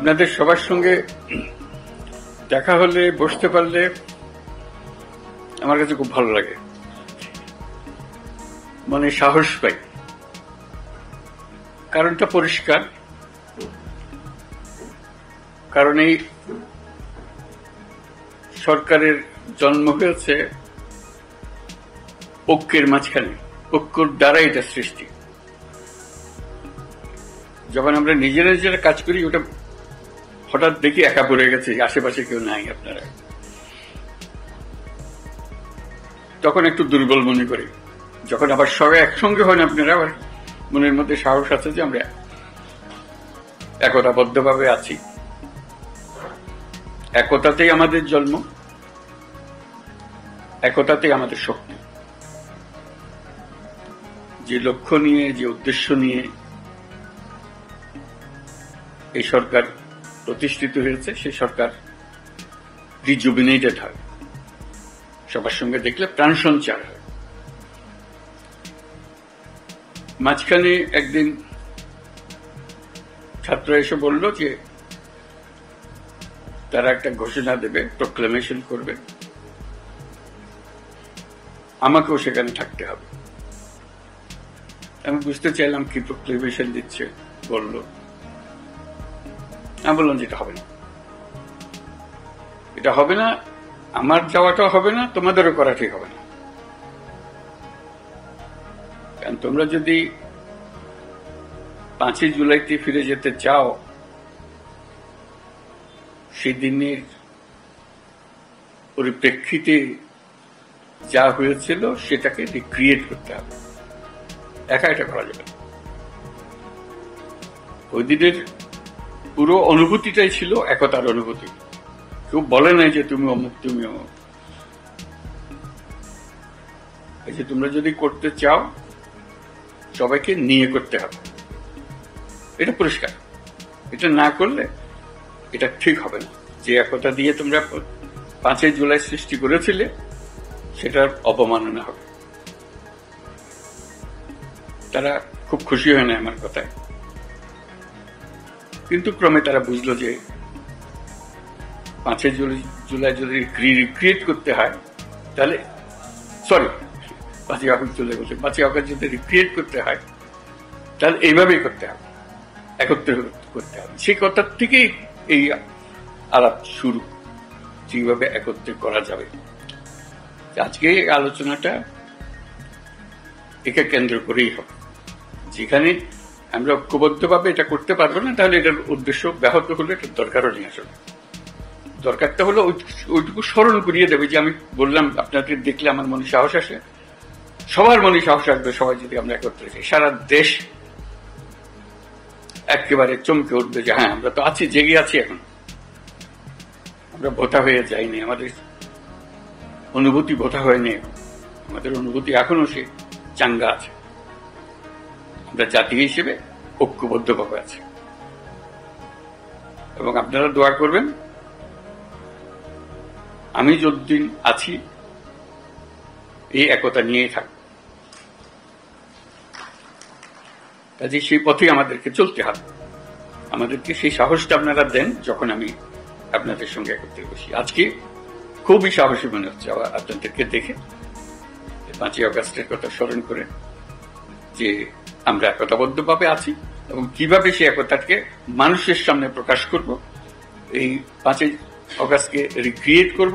আপনাদের সবার সঙ্গে দেখা হলে, বসতে পারলে আমার কাছে খুব ভালো লাগে, মানে সাহস পাই। কারণটা পরিষ্কার, কারণ এই সরকারের জন্ম হয়েছে ঐক্যের মাঝখানে, ঐক্যর দ্বারা এটা সৃষ্টি। যখন আমরা নিজেরা নিজেরা কাজ করি, ওটা হঠাৎ দেখি একা পড়ে গেছে, আশেপাশে কেউ নাই আপনারা, তখন একটু দুর্বল মনে করি। যখন আবার সবাই একসঙ্গে হন আপনারা, আবার মনের মধ্যে সাহস আছে যে আমরা একতাবদ্ধভাবে আছি। একতাতেই আমাদের জন্ম, একতাতেই আমাদের শক্তি। যে লক্ষ্য নিয়ে, যে উদ্দেশ্য নিয়ে এই সরকার প্রতিষ্ঠিত হয়েছে, সেই সরকার রিজুভিনেটেড হয়, সবার সঙ্গে দেখলে প্রাণ সঞ্চার হয়। মাঝখানে একদিন ছাত্র এসে বলল যে তারা একটা ঘোষণা দেবে, প্রোক্লামেশন করবে, আমাকেও সেখানে থাকতে হবে। আমি বুঝতে চাইলাম কি প্রোক্লামেশন দিচ্ছে, বলল। আমি বললাম যে এটা হবে না, এটা হবে না, আমার যাওয়াটাও হবে না, তোমাদেরও করা ঠিক হবে না। কারণ তোমরা যদি 5ই জুলাইতে ফিরে যেতে চাও, সেদিনের পরিপ্রেক্ষিতে যা হয়েছিল সেটাকে রিক্রিয়েট করতে হবে, একা এটা করা যাবে না। ওই দিনের পুরো অনুভূতিটাই ছিল একতার অনুভূতি। কেউ বলে নাই যে তুমি অমুক, তুমি অমুক। এই যে তোমরা যদি করতে চাও, সবাইকে নিয়ে করতে হবে, এটা পরিষ্কার। এটা না করলে এটা ঠিক হবে না। যে একতা দিয়ে তোমরা 5ই জুলাই সৃষ্টি করেছিলে, সেটার অবমাননা হবে। তারা খুব খুশি হয় না আমার কথায়, কিন্তু ক্রমে তারা বুঝলো যে 5ই জুলাই যদি রিক্রিয়েট করতে হয়, তাহলে 5ই আগস্ট জুলাই বলছে, 5ই আগস্ট যদি রিক্রিয়েট করতে হয়, তাহলে এইভাবেই করতে হবে, একত্রে করতে হবে। সেই কথার থেকেই এই আলাপ শুরু, যেভাবে একত্রে করা যাবে। আজকে এই আলোচনাটা একে কেন্দ্র করেই হবে। যেখানে আমরা ঐক্যবদ্ধভাবে এটা করতে পারবো না, তাহলে এটার উদ্দেশ্য ব্যাহত হলে এটার দরকারও নেই। আসলে দরকারটা হলো ওইটুকু স্মরণ করিয়ে দেবে যে আমি বললাম, আপনাদের দেখলে আমার মনে সাহস আসে, সবার মনে সাহস আসবে। সবাই যদি আমরা একত্রে যাই, সারা দেশ একেবারে চমকে উঠবে যে হ্যাঁ, আমরা তো আছি, জেগে আছি, এখন আমরা ভোতা হয়ে যাইনি, আমাদের অনুভূতি ভোতা হয়নি, আমাদের অনুভূতি এখনো সে চাঙ্গা আছে। আমরা জাতি হিসেবে ঐক্যবদ্ধভাবে আছি। এবং আপনারা দোয়া করবেন, আমি যতদিন আছি এই একতা নিয়েই থাকব। কাজে সেই পথেই আমাদেরকে চলতে হবে। আমাদেরকে সেই সাহসটা আপনারা দেন যখন আমি আপনাদের সঙ্গে একত্রে বসি। আজকে খুবই সাহসী মনে হচ্ছে আপনাদেরকে দেখে, 5ই আগস্টের কথা স্মরণ করে, যে আমরা একতাবদ্ধভাবে আছি এবং কিভাবে সেই একতাকে মানুষের সামনে প্রকাশ করব, এই 5ই আগস্টকে রিক্রিয়েট করব,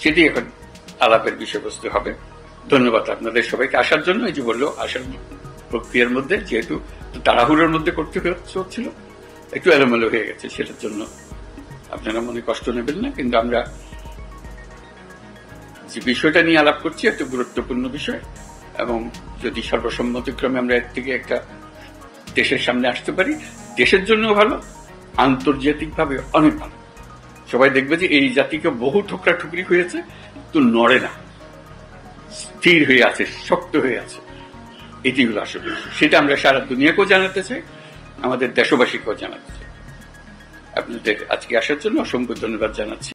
সেটি এখন আলাপের বিষয়বস্তু হবে। ধন্যবাদ আপনাদের সবাইকে আসার জন্য। এই যে বললো, আসার প্রক্রিয়ার মধ্যে যেহেতু তাড়াহুড়োর মধ্যে করতে হচ্ছিল, একটু এলোমেলো হয়ে গেছে, সেটার জন্য আপনারা মনে কষ্ট নেবেন না। কিন্তু আমরা যে বিষয়টা নিয়ে আলাপ করছি একটা গুরুত্বপূর্ণ বিষয়, এবং যদি সর্বসম্মতিক্রমে আমরা এর থেকে একটা দেশের সামনে আসতে পারি, দেশের জন্য ভালো, আন্তর্জাতিকভাবে অনেক ভালো। সবাই দেখবে যে এই জাতিকে বহু ঠোকরা ঠুকরি হয়েছে, তো নড়ে না, স্থির হয়ে আছে, শক্ত হয়ে আছে। এটি হলো আসলে, সেটা আমরা সারা দুনিয়াকেও জানাতে চাই, আমাদের দেশবাসীকেও জানাতে চাই। আপনাদের আজকে আসার জন্য অসংখ্য ধন্যবাদ জানাচ্ছি।